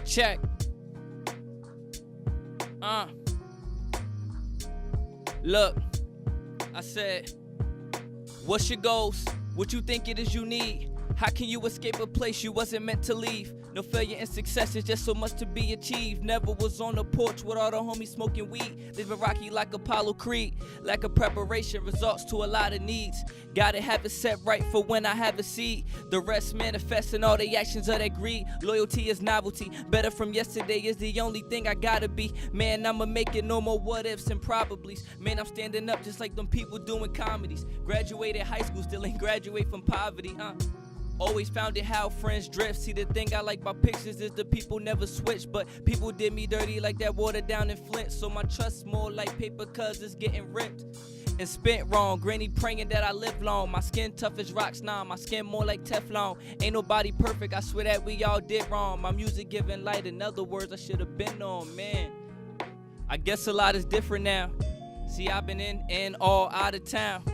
Check. Look, I said, what's your goals? What you think it is you need? How can you escape a place you wasn't meant to leave? No failure and success is just so much to be achieved. Never was on the porch with all the homies smoking weed. Living rocky like Apollo Creed. Lack of preparation results to a lot of needs. Gotta have it set right for when I have a seed. The rest manifesting all the actions of that greed. Loyalty is novelty. Better from yesterday is the only thing I gotta be. Man, I'ma make it no more what ifs and probablys. Man, I'm standing up just like them people doing comedies. Graduated high school, still ain't graduate from poverty, Always found it how friends drift. See, the thing I like about pictures is the people never switch, but people did me dirty like that water down in Flint. So my trust more like paper cause it's getting ripped and spent wrong. Granny praying that I live long. My skin tough as rocks now. My skin more like Teflon. Ain't nobody perfect. I swear that we all did wrong. My music giving light. In other words, I should have been on, man. I guess a lot is different now. See, I've been in and all out of town.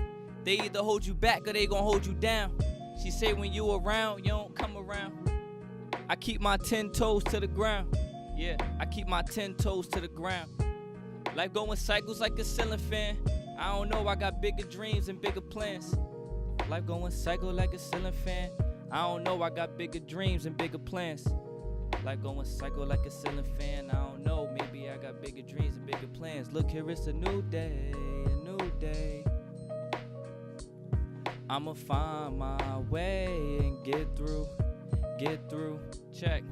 They either hold you back or they gon' hold you down. She say when you around, you don't come around. I keep my 10 toes to the ground. Yeah, I keep my 10 toes to the ground. Life going cycles like a ceiling fan. I don't know, I got bigger dreams and bigger plans. Life going cycle like a ceiling fan. I don't know, I got bigger dreams and bigger plans. Life going cycle like a ceiling fan. I don't know, maybe I got bigger dreams and bigger plans. Look, here it's a new day, a new day. I'ma find my way and get through, check.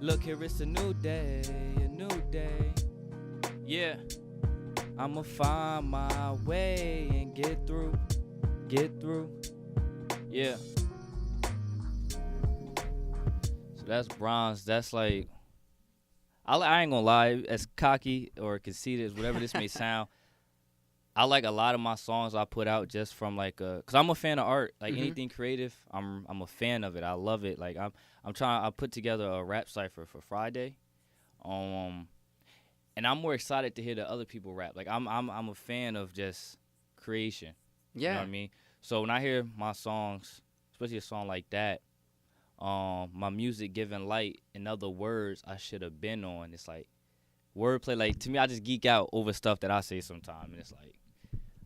Look, here it's a new day, yeah. I'ma find my way and get through, yeah. So that's bronze, that's like, I ain't gonna lie, as cocky or conceited as whatever this may sound, I like a lot of my songs I put out just from like cause I'm a fan of art, like anything creative. I'm a fan of it. I love it. Like I put together a rap cipher for Friday, and I'm more excited to hear the other people rap. Like I'm a fan of just creation. Yeah, you know what I mean. So when I hear my songs, especially a song like that, my music giving light. In other words, I should have been on. It's like wordplay. Like to me, I just geek out over stuff that I say sometimes, and it's like.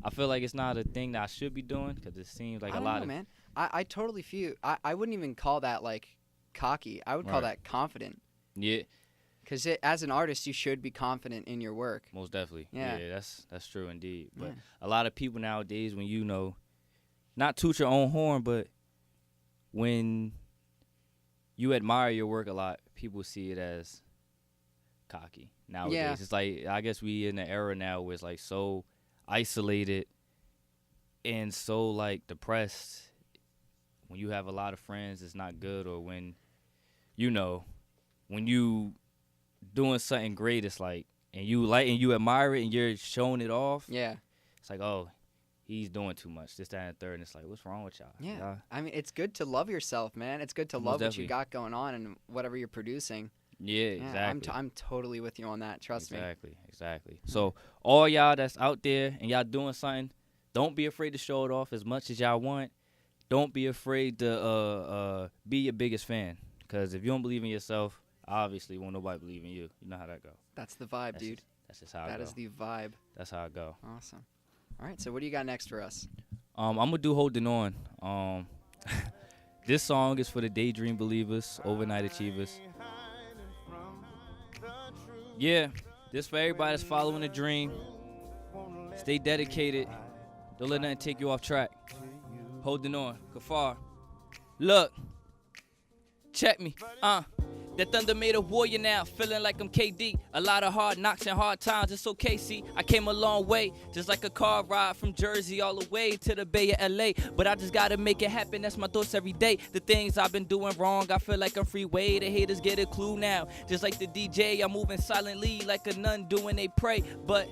I feel like it's not a thing that I should be doing because it seems like I don't know, man. I totally feel. I wouldn't even call that like cocky. I would call that confident. Yeah. Because as an artist, you should be confident in your work. Most definitely. Yeah, that's true indeed. But Yeah. a lot of people nowadays, when you know, not toot your own horn, but when you admire your work a lot, people see it as cocky nowadays. Yeah. It's like, I guess we in an era now where it's like so isolated and so like depressed. When you have a lot of friends, it's not good. Or when, you know, when you doing something great, it's like, and you admire it and you're showing it off. Yeah. It's like, oh, he's doing too much, this, that, and the third. And it's like, what's wrong with y'all? Yeah. Y'all? I mean, it's good to love yourself, man. It's good to Most love what definitely. you got going on and whatever you're producing. Yeah, exactly. I'm totally with you on that. Trust me. Exactly. So all y'all that's out there and y'all doing something, don't be afraid to show it off as much as y'all want. Don't be afraid to be your biggest fan. Because if you don't believe in yourself, obviously won't nobody believe in you. You know how that go. That's the vibe, dude. That's just how it go. That is the vibe. That's how it go. Awesome. All right, so what do you got next for us? I'm going to do Holding On. This song is for the daydream believers, overnight achievers. Yeah, this for everybody that's following a dream. Stay dedicated. Don't let nothing take you off track. Holding on. Kafar. Look. Check me. That thunder made a warrior now, feeling like I'm KD. A lot of hard knocks and hard times, it's okay, see. I came a long way, just like a car ride from Jersey all the way to the Bay of LA. But I just gotta make it happen, that's my thoughts every day. The things I've been doing wrong, I feel like I'm freeway. The haters get a clue now. Just like the DJ, I'm moving silently like a nun doing they pray. But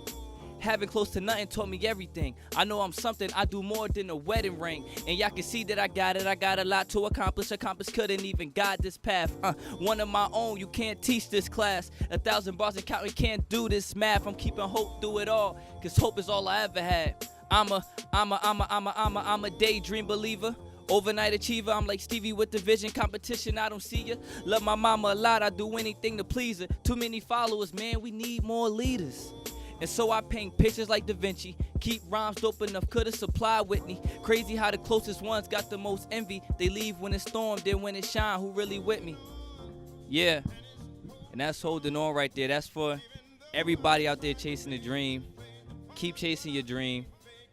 having close to nothing taught me everything. I know I'm something, I do more than a wedding ring. And y'all can see that I got it, I got a lot to accomplish. Couldn't even guide this path. One of my own, you can't teach this class. 1,000 bars and counting, can't do this math. I'm keeping hope through it all, cause hope is all I ever had. I'm a daydream believer. Overnight achiever, I'm like Stevie with the vision. Competition, I don't see ya. Love my mama a lot, I do anything to please her. Too many followers, man, we need more leaders. And so I paint pictures like Da Vinci. Keep rhymes dope enough, coulda supply Whitney. Crazy how the closest ones got the most envy. They leave when it's storm, then when it shine, who really with me? Yeah, and that's holding on right there. That's for everybody out there chasing a dream. Keep chasing your dream.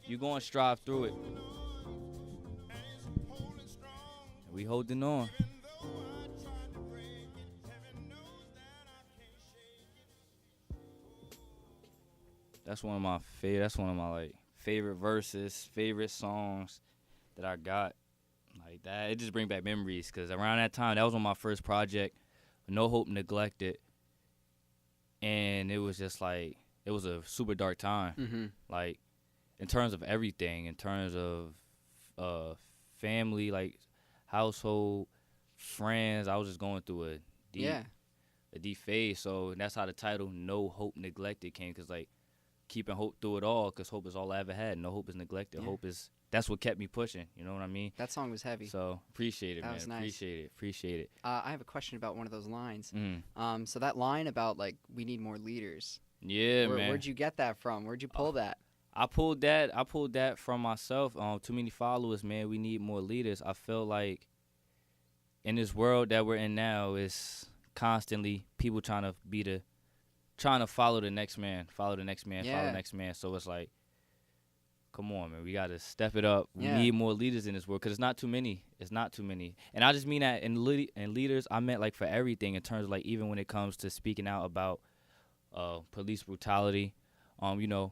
You're gonna strive through it. We holding on. That's one of my favorite verses, favorite songs that I got. Like that, it just bring back memories. Cause around that time, that was on my first project, No Hope Neglected, and it was just like it was a super dark time. Mm-hmm. Like in terms of everything, in terms of family, like household, friends. I was just going through a deep phase. So that's how the title No Hope Neglected came, because like keeping hope through it all, because hope is all I ever had. No hope is neglected. Yeah. Hope is, that's what kept me pushing. You know what I mean? That song was heavy. So appreciate it, That man. was nice. Appreciate it. I have a question about one of those lines. Mm. So that line about like we need more leaders. Yeah, man. Where'd you get that from? Where'd you pull that? I pulled that from myself. Too many followers, man. We need more leaders. I feel like in this world that we're in now, it's constantly people trying to follow the next man, follow the next man. So it's like, come on, man. We got to step it up. We need more leaders in this world, because it's not too many. And I just mean that in leaders, I meant like for everything, in terms of like even when it comes to speaking out about police brutality. You know,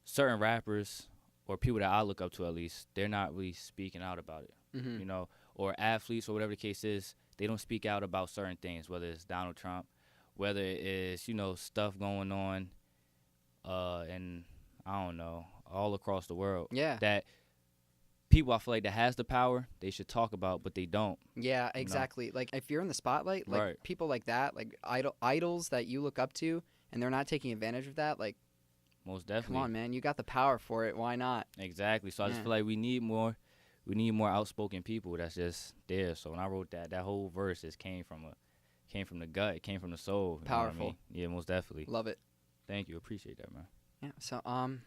certain rappers or people that I look up to, at least, they're not really speaking out about it. Mm-hmm. You know, or athletes or whatever the case is, they don't speak out about certain things, whether it's Donald Trump, whether it's, you know, stuff going on and I don't know, all across the world. Yeah. That people, I feel like, that has the power, they should talk about, but they don't. Yeah, exactly. Like if you're in the spotlight, like people like that, like idols that you look up to, and they're not taking advantage of that, like, most definitely. come on, man, you got the power for it. Why not? Exactly. So I just feel like we need more outspoken people that's just there. So when I wrote that whole verse just came from the gut, it came from the soul. Powerful. You know what I mean? Yeah, most definitely. Love it. Thank you. Appreciate that, man. Yeah. So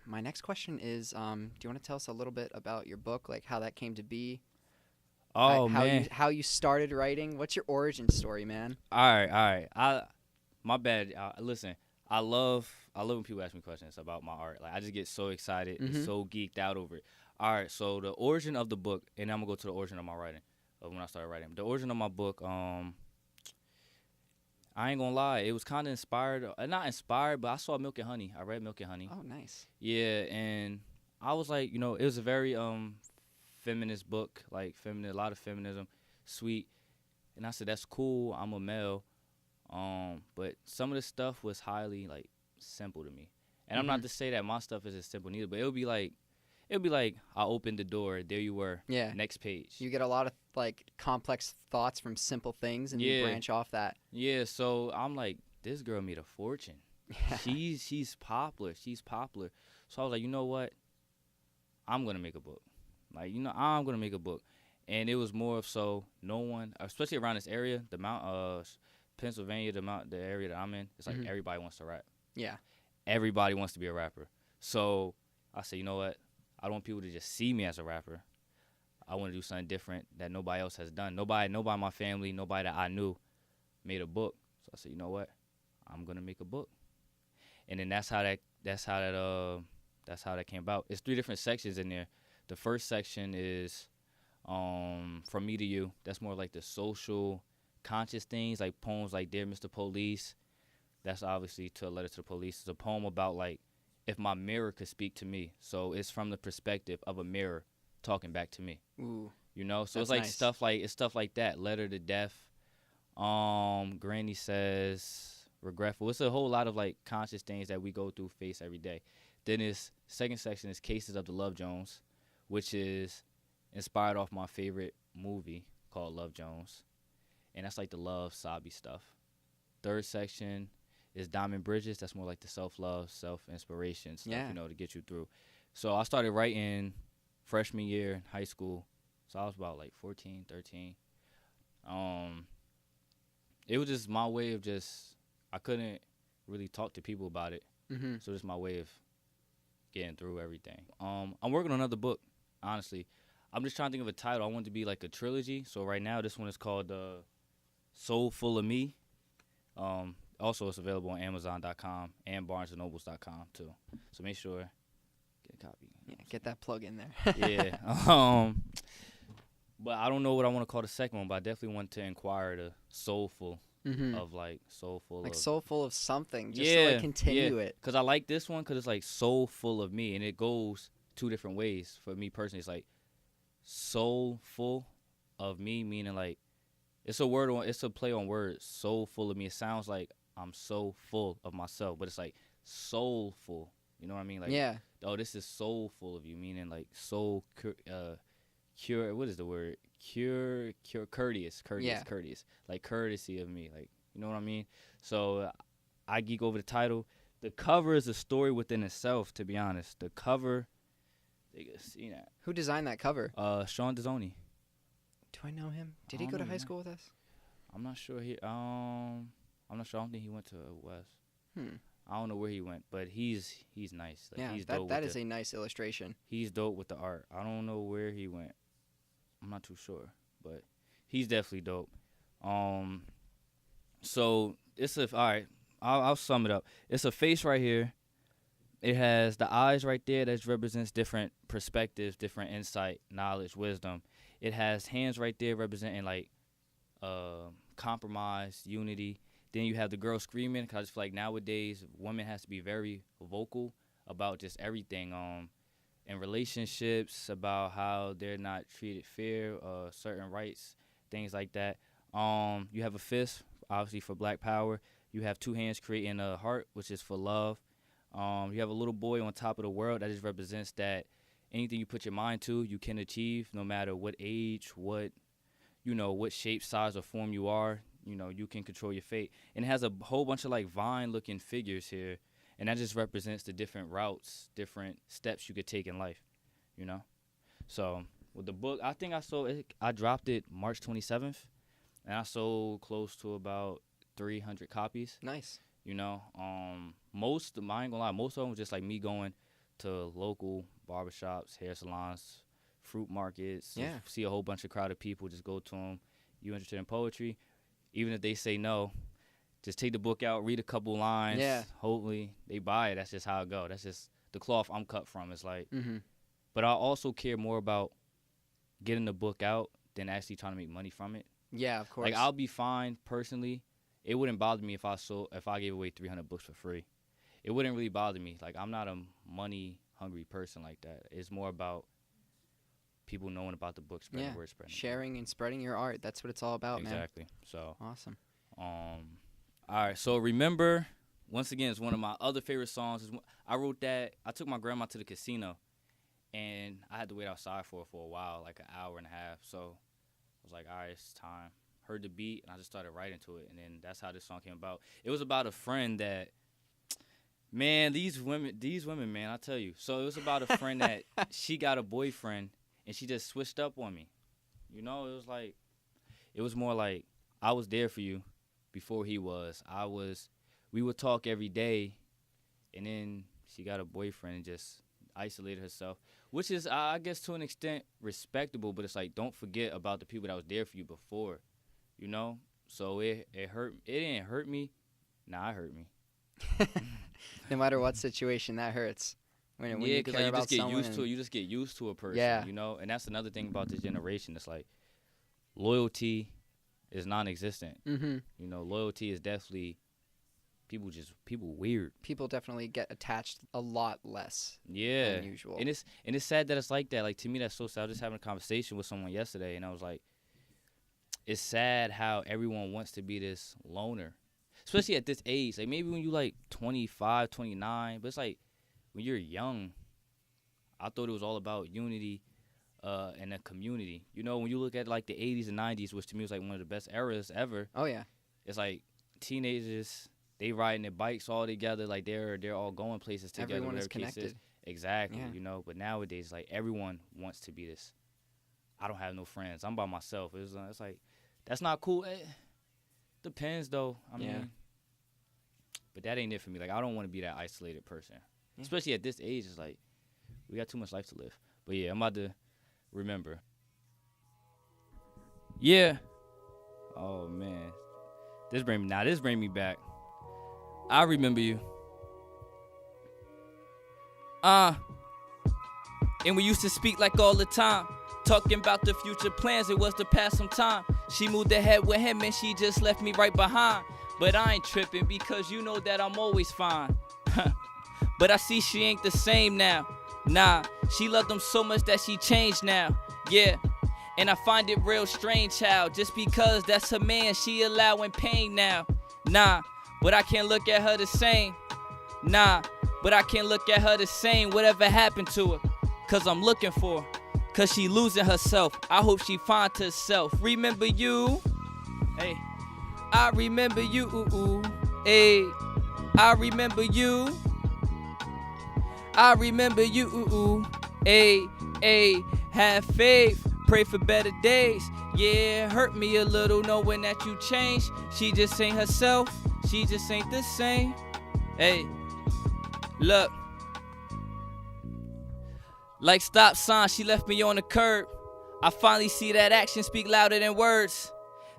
my next question is do you want to tell us a little bit about your book, like how that came to be? Oh, man. How you started writing? What's your origin story, man? All right. My bad. Listen, I love when people ask me questions about my art. Like, I just get so excited and so geeked out over it. All right, so the origin of the book, and I'm going to go to the origin of my writing, of when I started writing. The origin of my book, I ain't going to lie, it was kind of inspired. Not inspired, but I saw Milk and Honey. I read Milk and Honey. Oh, nice. Yeah, and I was like, you know, it was a very feminist book, like a lot of feminism, sweet. And I said, that's cool, I'm a male. But some of the stuff was highly, like, simple to me. And I'm not to say that my stuff isn't simple neither, but it would be like I opened the door, there you were. Yeah. Next page. You get a lot of like complex thoughts from simple things, and you branch off that. Yeah. So I'm like, this girl made a fortune. Yeah. She's popular. So I was like, you know what? I'm gonna make a book. Like, you know, I'm gonna make a book. And it was more of so no one, especially around this area, the Pennsylvania, the area that I'm in, it's like everybody wants to rap. Yeah. Everybody wants to be a rapper. So I said, you know what? I don't want people to just see me as a rapper. I want to do something different that nobody else has done. Nobody in my family, nobody that I knew made a book. So I said, you know what? I'm gonna make a book. And then that's how that came about. It's 3 different sections in there. The first section is From Me to You. That's more like the social, conscious things, like poems like Dear Mr. Police. That's obviously to a letter to the police. It's a poem about like if my mirror could speak to me. So it's from the perspective of a mirror talking back to me. Ooh. You know? So That's it's like nice. stuff like that. Letter to Death. Granny Says, Regretful. It's a whole lot of like conscious things that we go through, face every day. Then this second section is Cases of the Love Jones, which is inspired off my favorite movie called Love Jones. And that's like the love, sobby stuff. Third section is Diamond Bridges. That's more like the self-love, self-inspiration stuff, you know, to get you through. So I started writing freshman year in high school, So I was about like 14, 13. It was just my way of I couldn't really talk to people about it. Mm-hmm. So it's my way of getting through everything. I'm working on another book, honestly. I'm just trying to think of a title. I want it to be like a trilogy. So right now, this one is called Soulful of Me. Also, it's available on Amazon.com and BarnesandNobles.com too. So make sure get a copy. Yeah, get that plug in there. Yeah. But I don't know what I want to call the second one. But I definitely want to inquire the soulful of like soulful, like of, soulful of something. Just to like continue it. Because I like this one because it's like soulful of me, and it goes two different ways for me personally. It's like soulful of me, meaning like it's a play on words. Soulful of me. It sounds like I'm so full of myself, but it's like soulful. You know what I mean? Like, yeah. Oh, this is soulful of you, meaning like soul. Cure. What is the word? Courteous. Courteous. Like courtesy of me. Like, you know what I mean? So I geek over the title. The cover is a story within itself. To be honest, the cover. They can see that. Who designed that cover? Sean Dezzoni. Do I know him? Did he go to high school with us? I'm not sure. I'm not sure. I don't think he went to West. I don't know where he went, but he's nice. Like, yeah, he's that is a nice illustration. He's dope with the art. I don't know where he went. I'm not too sure, but he's definitely dope. So it's all right. I'll sum it up. It's a face right here. It has the eyes right there that represents different perspectives, different insight, knowledge, wisdom. It has hands right there representing like compromise, unity. Then you have the girl screaming, because I just feel like nowadays women has to be very vocal about just everything. In relationships, about how they're not treated fair, certain rights, things like that. You have a fist, obviously for Black Power. You have two hands creating a heart, which is for love. You have a little boy on top of the world that just represents that anything you put your mind to, you can achieve, no matter what age, what shape, size, or form you are. You can control your fate. And it has a whole bunch of like vine-looking figures here. And that just represents the different routes, different steps you could take in life, So with the book, I think I dropped it March 27th, and I sold close to about 300 copies. Nice. I ain't gonna lie, most of them was just like me going to local barbershops, hair salons, fruit markets. Yeah. See a whole bunch of crowded people, just go to them. You interested in poetry? Even if they say no, just take the book out, read a couple lines. Yeah. Hopefully they buy it. That's just how it go. That's just the cloth I'm cut from. It's like, Mm-hmm. But I also care more about getting the book out than actually trying to make money from it. Yeah, of course. Like, I'll be fine personally. It wouldn't bother me if I gave away 300 books for free. It wouldn't really bother me. Like, I'm not a money hungry person like that. It's more about people knowing about the book, spreading the word, sharing and spreading your art. That's what it's all about, man. Exactly. So awesome. All right, so Remember, once again, it's one of my other favorite songs. I wrote that. I took my grandma to the casino, and I had to wait outside for a while, like an hour and a half. So I was like, all right, it's time. Heard the beat, and I just started writing to it, and then that's how this song came about. It was about a friend that, man, these women, man, I tell you. So it was about a friend that she got a boyfriend, and she just switched up on me. It was more like I was there for you before he was. We would talk every day, and then she got a boyfriend and just isolated herself, which is, I guess, to an extent respectable, but it's like, don't forget about the people that was there for you before, So it hurt. It didn't hurt me. Nah, it hurt me. No matter what situation, that hurts. When you care like, about someone. You just get used to a person, yeah. And that's another thing about this generation. It's like loyalty is non-existent. Mm-hmm. Loyalty is definitely people weird. People definitely get attached a lot less than usual. And it's sad that it's like that. Like, to me, that's so sad. I was just having a conversation with someone yesterday, and I was like, it's sad how everyone wants to be this loner, especially at this age. Like, maybe when you like 25, 29, but it's like when you're young, I thought it was all about unity and a community. When you look at like the 80s and 90s, which to me was like one of the best eras ever. Oh yeah. It's like teenagers, they riding their bikes all together, like they're all going places together. Everyone is connected. Exactly, Yeah. But nowadays, like, everyone wants to be this I don't have no friends. I'm by myself. It's like, that's not cool. Depends, though. I mean, but that ain't it for me. Like, I don't want to be that isolated person. Yeah. Especially at this age, it's like, we got too much life to live. But, yeah, I'm about to remember. Yeah. Oh, man. This bring me back. I remember you. And we used to speak like all the time. Talking about the future plans, it was to pass some time. She moved ahead with him and she just left me right behind. But I ain't tripping because you know that I'm always fine. But I see she ain't the same now. Nah, she loved him so much that she changed now. Yeah, and I find it real strange how just because that's her man, she allowing pain now. Nah, but I can't look at her the same. Nah, but I can't look at her the same. Whatever happened to her? Cause I'm looking for her. Cause she losing herself. I hope she finds herself. Remember you? Hey, I remember you. Hey, I remember you. I remember you. Hey, hey, have faith. Pray for better days. Yeah, hurt me a little knowing that you changed. She just ain't herself. She just ain't the same. Hey, look. Like stop sign, she left me on the curb. I finally see that action speak louder than words.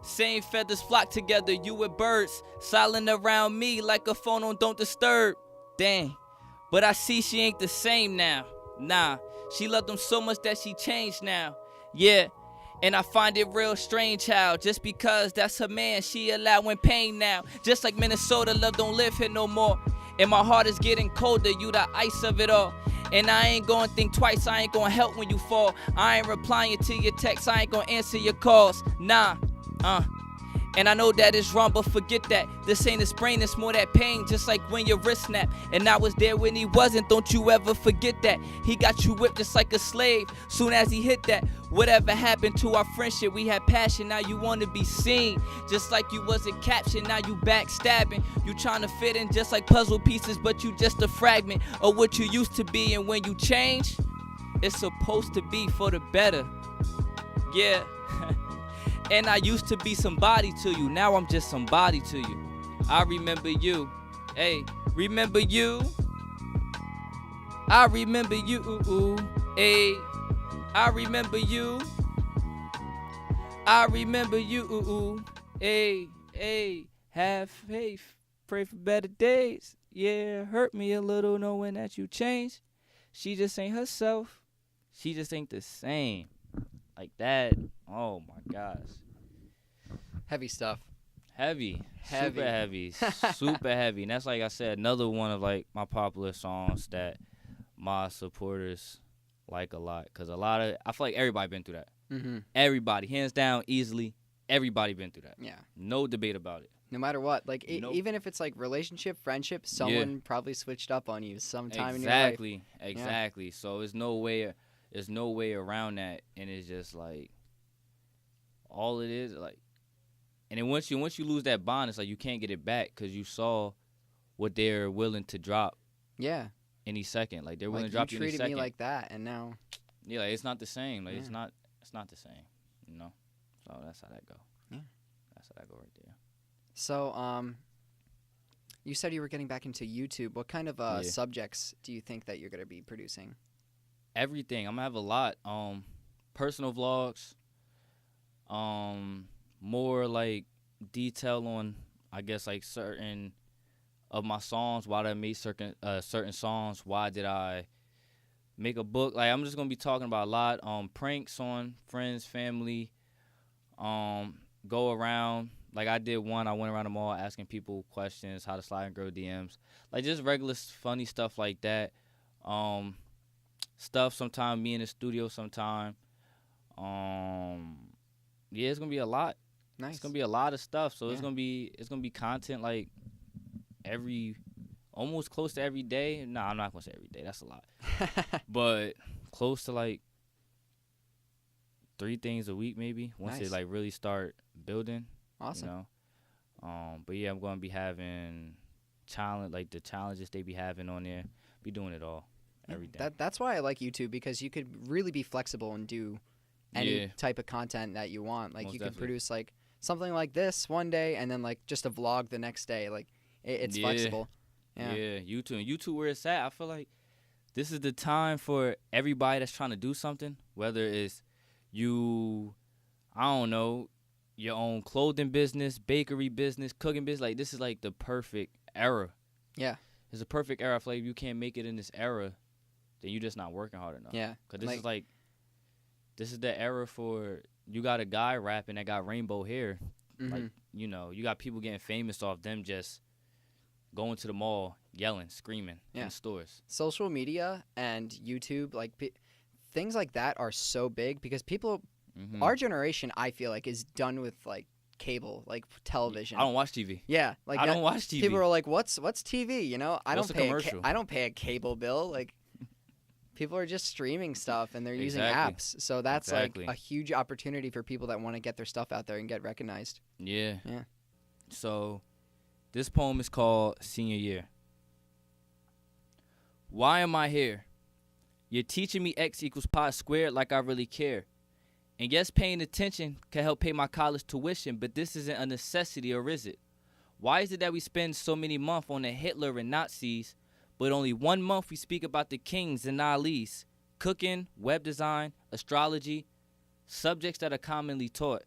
Same feathers flock together, you with birds. Silent around me like a phone on don't disturb. Dang, but I see she ain't the same now. Nah, she loved him so much that she changed now. Yeah, and I find it real strange how just because that's her man, she allowing pain now. Just like Minnesota, love don't live here no more. And my heart is getting colder, you the ice of it all. And I ain't gonna think twice, I ain't gonna help when you fall. I ain't replying to your texts, I ain't gonna answer your calls. Nah, And I know that it's wrong, but forget that. This ain't his brain, it's more that pain. Just like when your wrist snapped, and I was there when he wasn't. Don't you ever forget that. He got you whipped just like a slave. Soon as he hit that, whatever happened to our friendship? We had passion, now you wanna be seen. Just like you wasn't captioned, now you backstabbing. You trying to fit in just like puzzle pieces, but you just a fragment of what you used to be. And when you change, it's supposed to be for the better. Yeah. And I used to be somebody to you, now I'm just somebody to you. I remember you, hey, remember you. I remember you, hey, I remember you. I remember you, hey, hey, have faith, pray for better days. Yeah, hurt me a little knowing that you changed. She just ain't herself, she just ain't the same. Like that. Oh my gosh. Heavy stuff. Heavy. Super heavy. Super heavy. And that's, like I said, another one of like my popular songs that my supporters like a lot. Cause I feel like everybody been through that. Mm-hmm. Everybody, hands down, easily. Everybody been through that. Yeah. No debate about it. No matter what, like even if it's like relationship, friendship, someone probably switched up on you sometime in your life. Exactly. Yeah. So there's no way around that, and it's just like all it is like. And then once you lose that bond, it's like you can't get it back because you saw what they're willing to drop. Yeah. Any second, like they're willing to drop you any second. You treated me like that, and now. Yeah, like, it's not the same. Like it's not the same. You know. So that's how that go. Yeah. That's how that go right there. So you said you were getting back into YouTube. What kind of subjects do you think that you're gonna be producing? Everything. I'm gonna have a lot. Personal vlogs. More like detail on, I guess, like certain of my songs. Why did I make certain songs? Why did I make a book? Like I'm just gonna be talking about a lot. Pranks on friends, family. Go around. Like I did one. I went around the mall asking people questions, how to slide in girl DMs. Like just regular funny stuff like that. Stuff sometime me in the studio sometime. Yeah, it's gonna be a lot. Nice. It's gonna be a lot of stuff. So it's gonna be content like almost close to every day. Nah, I'm not gonna say every day. That's a lot. But close to like 3 things a week maybe. Once they like really start building. Awesome. You know? But yeah, I'm gonna be having like the challenges they be having on there. Be doing it all. Everything. That's why I like YouTube, because you could really be flexible and do any type of content that you want. Like, Most you definitely. could produce like something like this one day and then like just a vlog the next day. Like, it's flexible. Yeah. YouTube where it's at. I feel like this is the time for everybody that's trying to do something, whether it's you, I don't know, your own clothing business, bakery business, cooking business. Like, this is like the perfect era. Yeah. It's a perfect era. I feel like if you can't make it in this era, then you're just not working hard enough. Yeah. Because this is the era for, you got a guy rapping that got rainbow hair. Mm-hmm. Like, you know, you got people getting famous off them just going to the mall, yelling, screaming in stores. Social media and YouTube, like things like that are so big because people, our generation, I feel like, is done with like cable, like television. I don't watch TV. Yeah, like I don't watch TV. People are like, "What's TV?" You know, I What's don't pay a cable bill. Like, people are just streaming stuff and they're using apps. So that's like a huge opportunity for people that want to get their stuff out there and get recognized. Yeah. Yeah. So, this poem is called Senior Year. Why am I here? You're teaching me X equals pi squared like I really care. And yes, paying attention can help pay my college tuition, but this isn't a necessity, or is it? Why is it that we spend so many months on the Hitler and Nazis, but only 1 month we speak about the kings and Alis, cooking, web design, astrology, subjects that are commonly taught?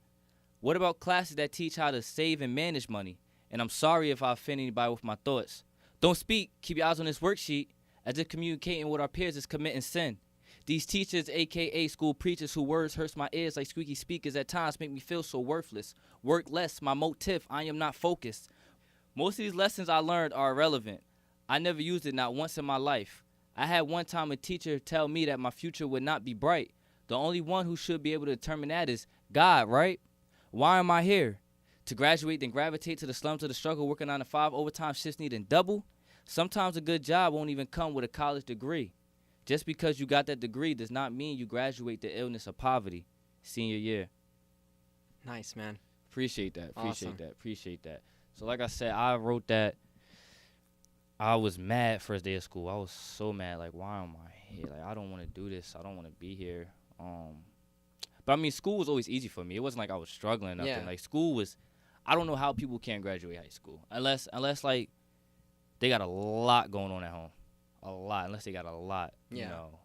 What about classes that teach how to save and manage money? And I'm sorry if I offend anybody with my thoughts. Don't speak, keep your eyes on this worksheet, as if communicating with our peers is committing sin. These teachers, a.k.a. school preachers, whose words hurts my ears like squeaky speakers at times make me feel so worthless. Work less, my motif, I am not focused. Most of these lessons I learned are irrelevant. I never used it, not once in my life. I had one time a teacher tell me that my future would not be bright. The only one who should be able to determine that is God, right? Why am I here? To graduate, then gravitate to the slums of the struggle, working 9 to 5, overtime shifts needing double? Sometimes a good job won't even come with a college degree. Just because you got that degree does not mean you graduate the illness of poverty. Senior year. Nice, man. Appreciate that. Awesome. Appreciate that. So like I said, I wrote that. I was mad first day of school. I was so mad. Like, why am I here? Like, I don't want to do this. I don't want to be here. But I mean, school was always easy for me. It wasn't like I was struggling or nothing. Yeah. Like, school was, I don't know how people can't graduate high school. Unless like, they got a lot going on at home. A lot. Unless they got a lot, you know.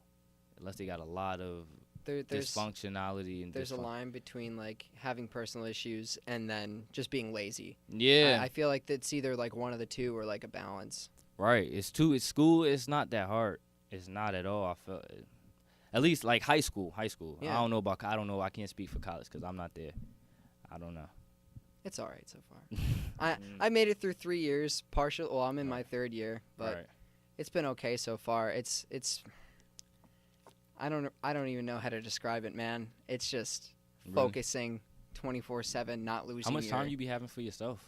Unless they got a lot of dysfunctionality. And there's a line between, like, having personal issues and then just being lazy. Yeah. I feel like that's either, like, one of the two or, like, a balance. Right. It's school. It's not that hard. It's not at all. I felt it. At least, like, high school. Yeah. I don't know. I can't speak for college because I'm not there. I don't know. It's all right so far. I made it through 3 years. Well, I'm in my third year, but it's been okay so far. It's I don't even know how to describe it, man. It's just focusing 24/7, not losing. How much time you be having for yourself?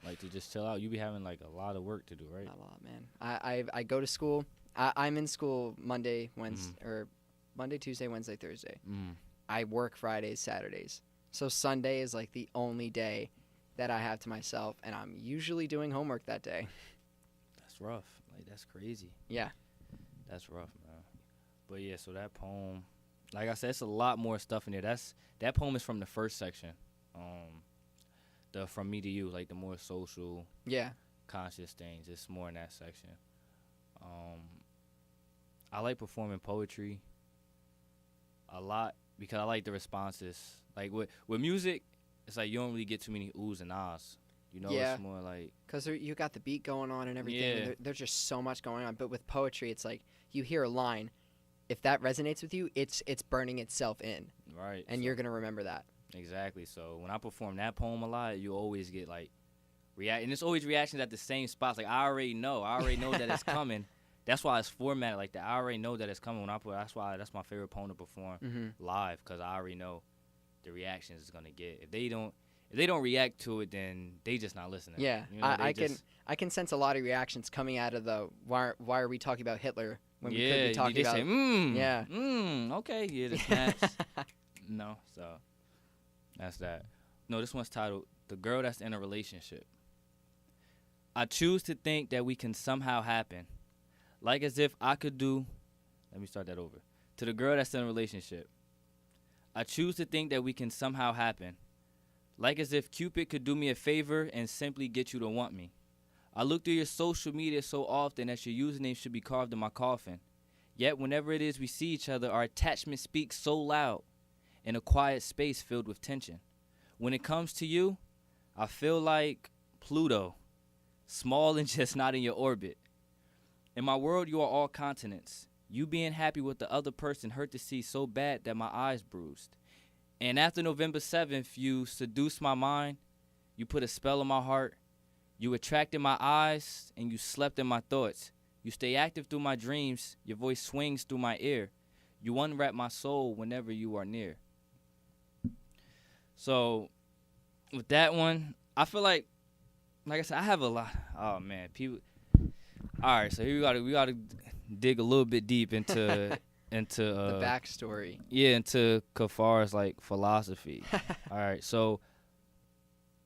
Like, to just chill out? You be having, like, a lot of work to do, right? Not a lot, man. I go to school. I'm in school Monday, Tuesday, Wednesday, Thursday. I work Fridays, Saturdays. So Sunday is, like, the only day that I have to myself, and I'm usually doing homework that day. That's rough. Like, that's crazy. Yeah. That's rough, man. But, yeah, so that poem, like I said, it's a lot more stuff in there. That poem is from the first section. The From Me to You, like, the more social, conscious things. It's more in that section. I like performing poetry a lot because I like the responses. Like, with music, it's like you don't really get too many oohs and ahs. You know, it's more like... Because you got the beat going on and everything. Yeah. And there's just so much going on. But with poetry, it's like you hear a line. If that resonates with you, it's burning itself in. Right. And you're going to remember that. Exactly. So when I perform that poem a lot, you always get, like, and it's always reactions at the same spots. Like, I already know that it's coming. That's why it's formatted like that. I already know that it's coming when I put. That's my favorite poem to perform live, because I already know the reactions it's gonna get. If they don't react to it, then they just not listening. Yeah, you know, I can sense a lot of reactions coming out of the why are we talking about Hitler when we could be talking they about say, okay, yeah, the snaps. No, so that's that. No, this one's titled "The Girl That's in a Relationship." I choose to think that we can somehow happen. Like as if I could do... Let me start that over. To the girl that's in a relationship. I choose to think that we can somehow happen. Like as if Cupid could do me a favor and simply get you to want me. I look through your social media so often that your username should be carved in my coffin. Yet whenever it is we see each other, our attachment speaks so loud in a quiet space filled with tension. When it comes to you, I feel like Pluto, small and just not in your orbit. In my world, you are all continents. You being happy with the other person hurt to see so bad that my eyes bruised. And after November 7th, you seduced my mind. You put a spell on my heart. You attracted my eyes, and you slept in my thoughts. You stay active through my dreams. Your voice swings through my ear. You unwrap my soul whenever you are near. So, with that one, I feel like I said, I have a lot. Oh man, people. All right, so here we gotta dig a little bit deep into the backstory. Yeah, into Kafar's like philosophy. All right, so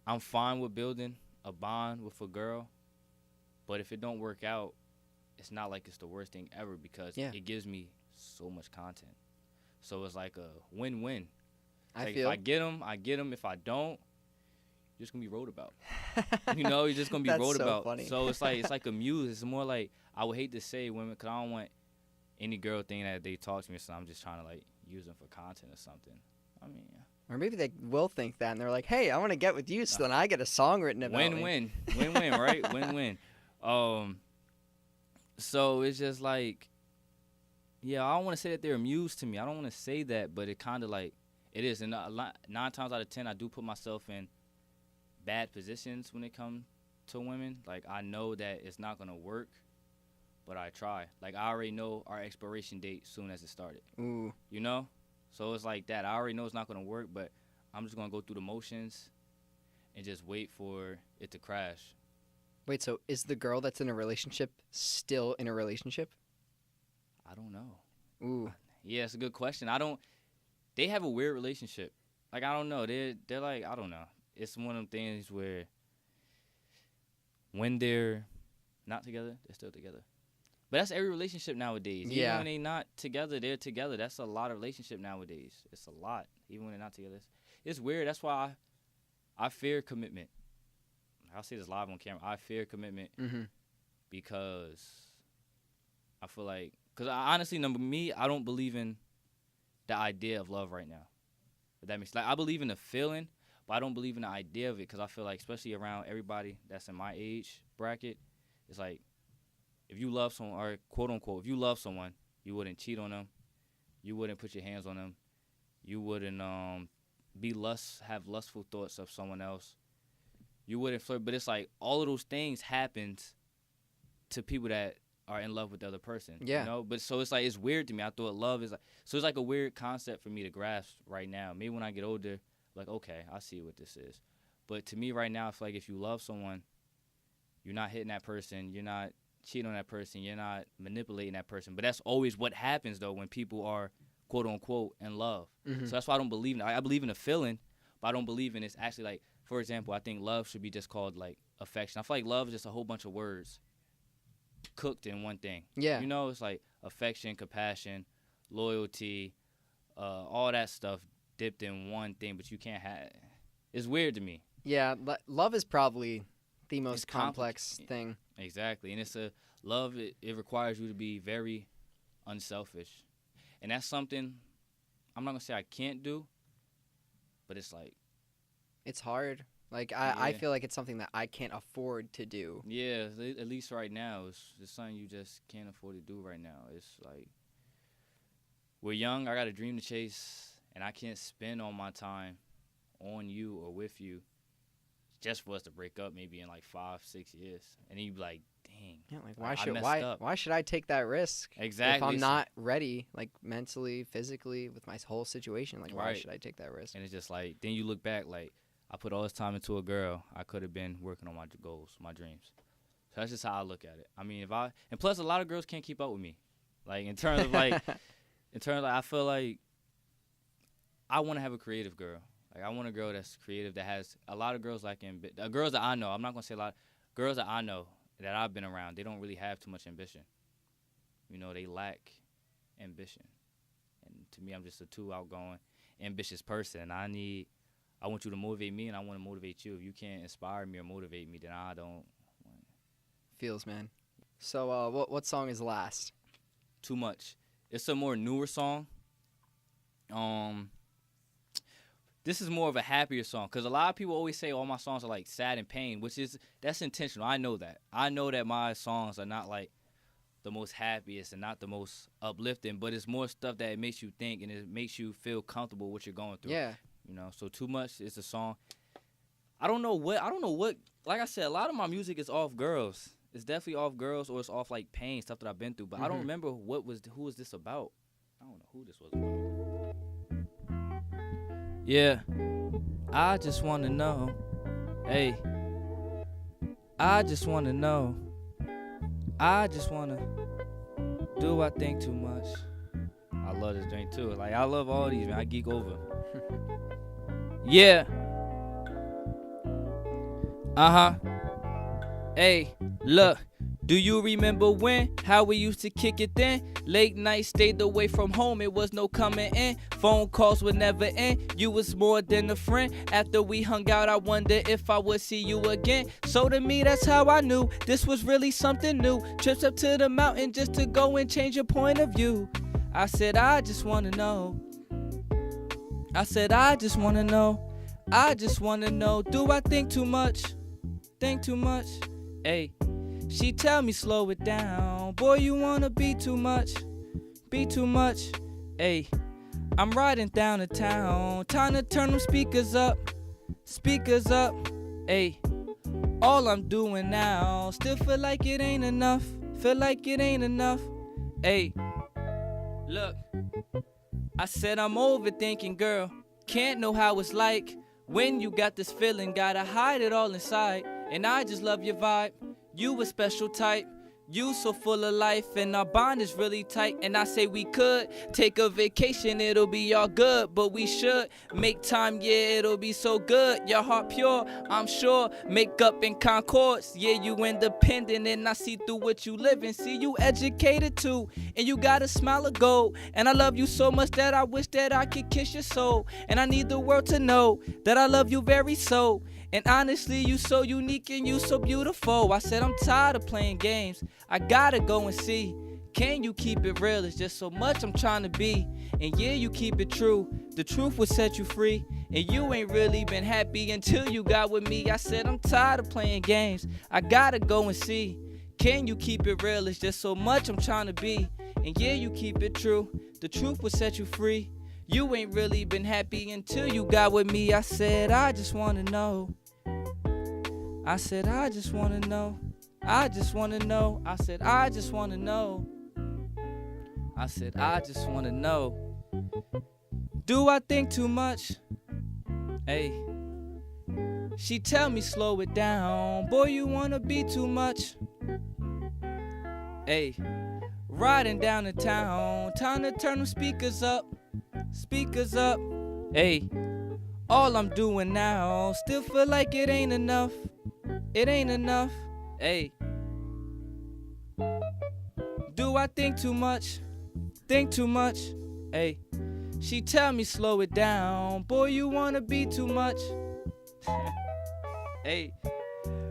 I'm fine with building a bond with a girl, but if it don't work out, it's not like it's the worst thing ever because it gives me so much content. So it's like a win-win. Like if I get them, I get them. If I don't, you're just gonna be wrote about. You're just gonna be wrote so about. Funny. So it's like a muse. It's more like I would hate to say women because I don't want any girl thinking that they talk to me, so I'm just trying to like use them for content or something. I mean, or maybe they will think that and they're like, "Hey, I want to get with you, so then I get a song written about me." Win-win, right? Win-win. So it's just like, yeah, I don't want to say that they're amused to me. I don't want to say that, but it kind of like it is. And 9 times out of 10, I do put myself in bad positions when it comes to women. Like I know that it's not gonna work, but I try. Like I already know our expiration date soon as it started. Ooh. You know, so it's like that. I already know it's not gonna work, but I'm just gonna go through the motions and just wait for it to crash. Wait, so is the girl that's in a relationship still in a relationship? I don't know. Ooh. Yeah, it's a good question. They have a weird relationship. Like I don't know. They're like I don't know. It's one of them things where when they're not together, they're still together. But that's every relationship nowadays. Yeah. Even when they're not together, they're together. That's a lot of relationship nowadays. It's a lot. Even when they're not together. It's weird. That's why I fear commitment. I'll say this live on camera. I fear commitment because I feel like, because honestly, I don't believe in the idea of love right now. If that makes, like, I believe in the feeling, but I don't believe in the idea of it because I feel like, especially around everybody that's in my age bracket, it's like, if you love someone, or quote unquote, if you love someone, you wouldn't cheat on them, you wouldn't put your hands on them, you wouldn't have lustful thoughts of someone else, you wouldn't flirt. But it's like all of those things happens to people that are in love with the other person. Yeah. You know? But so it's like it's weird to me. I thought love is like, so it's like a weird concept for me to grasp right now. Maybe when I get older, like, okay, I see what this is. But to me right now, I feel like if you love someone, you're not hitting that person, you're not cheating on that person, you're not manipulating that person. But that's always what happens though when people are quote unquote in love. So that's why I don't believe in it. I believe in a feeling, but I don't believe in it's actually like, for example, I think love should be just called like affection. I feel like love is just a whole bunch of words cooked in one thing. Yeah. You know, it's like affection, compassion, loyalty, all that stuff dipped in one thing, but you can't have it. It's weird to me. Yeah, love is probably the most complex thing. Exactly. And it's love, it requires you to be very unselfish. And that's something I'm not going to say I can't do, but it's like, it's hard. Like, I feel like it's something that I can't afford to do. Yeah, at least right now. It's something you just can't afford to do right now. It's like, we're young, I got a dream to chase, and I can't spend all my time on you or with you just for us to break up maybe in like 5-6 years. And then you be like, dang. Yeah, like why should I take that risk? Exactly. If I'm not ready, like mentally, physically, with my whole situation, like why should I take that risk? And it's just like, then you look back like, I put all this time into a girl. I could have been working on my goals, my dreams. So that's just how I look at it. I mean, and plus a lot of girls can't keep up with me. Like in terms of I feel like I want to have a creative girl. Like I want a girl that's creative, that has a lot of girls like girls that I know. I'm not gonna say a lot. Girls that I know that I've been around, they don't really have too much ambition. You know, they lack ambition. And to me, I'm just too outgoing. ambitious person. I want you to motivate me, and I want to motivate you. If you can't inspire me or motivate me, then I don't. Feels, man. So, what song is last? Too Much. It's a more newer song. This is more of a happier song, because a lot of people always say all my songs are like sad and pain, that's intentional. I know that. I know that my songs are not like the most happiest and not the most uplifting, but it's more stuff that it makes you think and it makes you feel comfortable with what you're going through. Yeah. You know, so Too Much is a song. I don't know what, like I said, a lot of my music is off girls. It's definitely off girls, or it's off like pain, stuff that I've been through, but I don't remember who was this about. I don't know who this was about. Yeah, I just want to know. Hey, I just want to know. I just want to. Do I think too much? I love this drink too. Like, I love all these, man. I geek over. Yeah. Hey, look. Do you remember when? How we used to kick it then? Late night, stayed away from home, it was no coming in. Phone calls would never end, you was more than a friend. After we hung out, I wonder if I would see you again. So to me, that's how I knew this was really something new. Trips up to the mountain just to go and change your point of view. I said, I just wanna know. I said, I just wanna know. I just wanna know, do I think too much? Think too much? Hey. She tell me slow it down. Boy, you wanna be too much. Be too much. Ayy, I'm riding down the town. Time to turn them speakers up. Speakers up. Ayy, all I'm doing now. Still feel like it ain't enough. Feel like it ain't enough. Ayy, look. I said I'm overthinking, girl. Can't know how it's like when you got this feeling. Gotta hide it all inside. And I just love your vibe. You a special type, you so full of life, and our bond is really tight. And I say we could take a vacation, it'll be all good, but we should make time, yeah, it'll be so good. Your heart pure, I'm sure, make up in concords. Yeah, you independent, and I see through what you live in. See, you educated too, and you got a smile of gold. And I love you so much that I wish that I could kiss your soul. And I need the world to know that I love you very so. And honestly, you so unique and you so beautiful. I said I'm tired of playing games. I gotta go and see. Can you keep it real? It's just so much I'm trying to be. And yeah, you keep it true. The truth will set you free. And you ain't really been happy until you got with me. I said I'm tired of playing games. I gotta go and see. Can you keep it real? It's just so much I'm trying to be. And yeah, you keep it true. The truth will set you free. You ain't really been happy until you got with me. I said I just wanna know. I said I just wanna know. I just wanna know. I said I just wanna know. I said I just wanna know. Do I think too much? Hey. She tell me slow it down. Boy, you wanna be too much. Hey. Riding down the town. Time to turn them speakers up. Speakers up. Hey. All I'm doing now. Still feel like it ain't enough. It ain't enough. Hey. Do I think too much? Think too much? Hey. She tell me slow it down. Boy, you wanna be too much. Hey.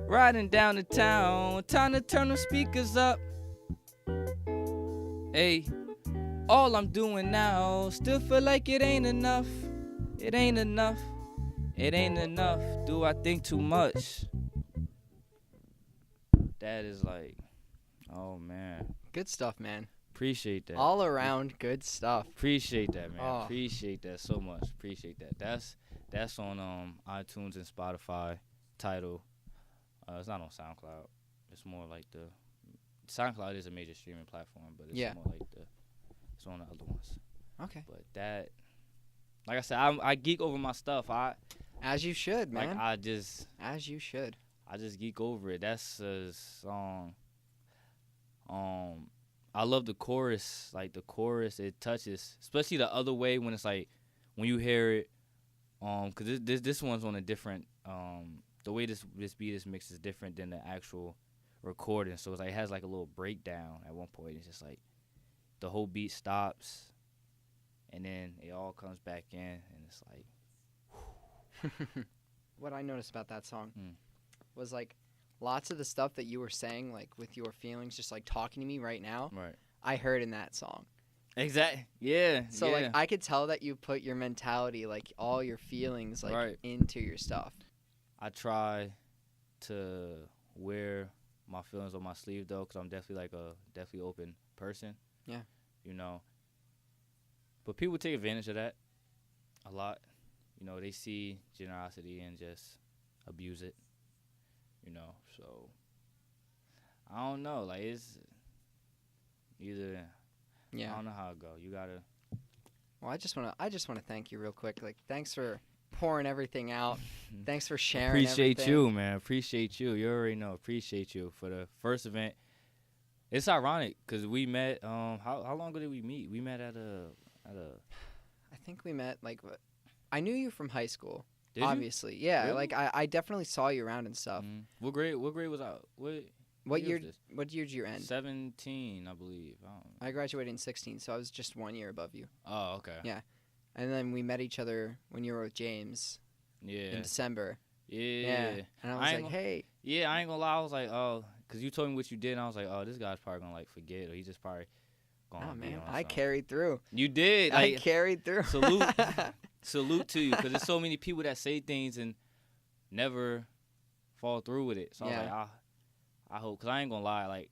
Riding down the town. Time to turn them speakers up. Hey. All I'm doing now. Still feel like it ain't enough. It ain't enough. It ain't enough. Do I think too much? That is like, oh man. Good stuff, man. Appreciate that. All around good stuff. Appreciate that, man. Oh. Appreciate that so much. Appreciate that. That's on iTunes and Spotify. Title. It's not on Soundcloud. It's more like the SoundCloud is a major streaming platform, but it's more like it's on the other ones. Okay. But that, like I said, I geek over my stuff. As you should, man. As you should. I just geek over it. That's a song. I love the chorus. Like the chorus, it touches, especially the other way when it's like when you hear it. Cause this one's on a different. The way this beat is mixed is different than the actual recording. So it's like it has like a little breakdown at one point. It's just like the whole beat stops, and then it all comes back in, and it's like. What I noticed about that song was like lots of the stuff that you were saying, like with your feelings, just like talking to me right now. Right. I heard in that song. Exactly. Yeah. So like I could tell that you put your mentality, like all your feelings, like into your stuff. I try to wear my feelings on my sleeve though, because I'm definitely like a definitely open person. Yeah. You know. But people take advantage of that a lot. You know, they see generosity and just abuse it. You know, so I don't know. Like it's either. Yeah. I don't know how it go. You gotta. Well, I just wanna thank you real quick. Like, thanks for pouring everything out. Thanks for sharing. Appreciate you, man. Appreciate you. You already know. Appreciate you for the first event. It's ironic because we met. How long ago did we meet? We met at a. I think we met like. I knew you from high school. Did obviously, you? yeah. Really? Like I definitely saw you around and stuff. What grade was I? What year? What year did you end? 17, I believe. I graduated in 16, so I was just 1 year above you. Oh, okay. Yeah, and then we met each other when you were with James. Yeah. In December. Yeah. And I was like, hey. Yeah, I ain't gonna lie. I was like, oh, because you told me what you did, and I was like, oh, this guy's probably gonna like forget, or he just probably gonna. Oh man, I carried through. You did. I carried through. Salute to you, because there's so many people that say things and never fall through with it. So I was like, I hope, because I ain't gonna lie, like,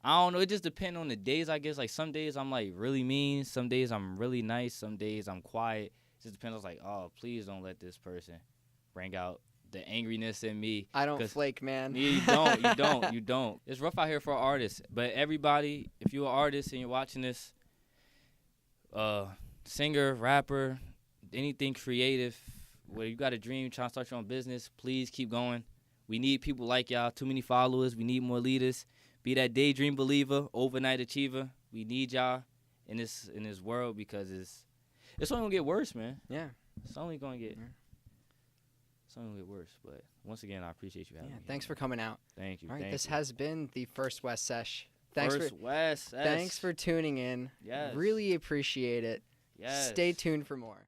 I don't know, it just depends on the days, I guess. Like, some days I'm, like, really mean, some days I'm really nice, some days I'm quiet. It just depends. I was like, oh, please don't let this person bring out the angriness in me. I don't flake, man. Yeah, you don't. It's rough out here for artists, but everybody, if you're an artist and you're watching this, singer, rapper, anything creative, where you got a dream, trying to start your own business, please keep going. We need people like y'all. Too many followers. We need more leaders. Be that daydream believer, overnight achiever. We need y'all in this world, because it's only gonna get worse, man. Yeah. It's only gonna get worse. But once again, I appreciate you having me. Thanks for coming out. Thank you. All right, this has been the first WESS Sesh. Thanks WESS Sesh. Thanks for tuning in. Yes. Really appreciate it. Yes. Stay tuned for more.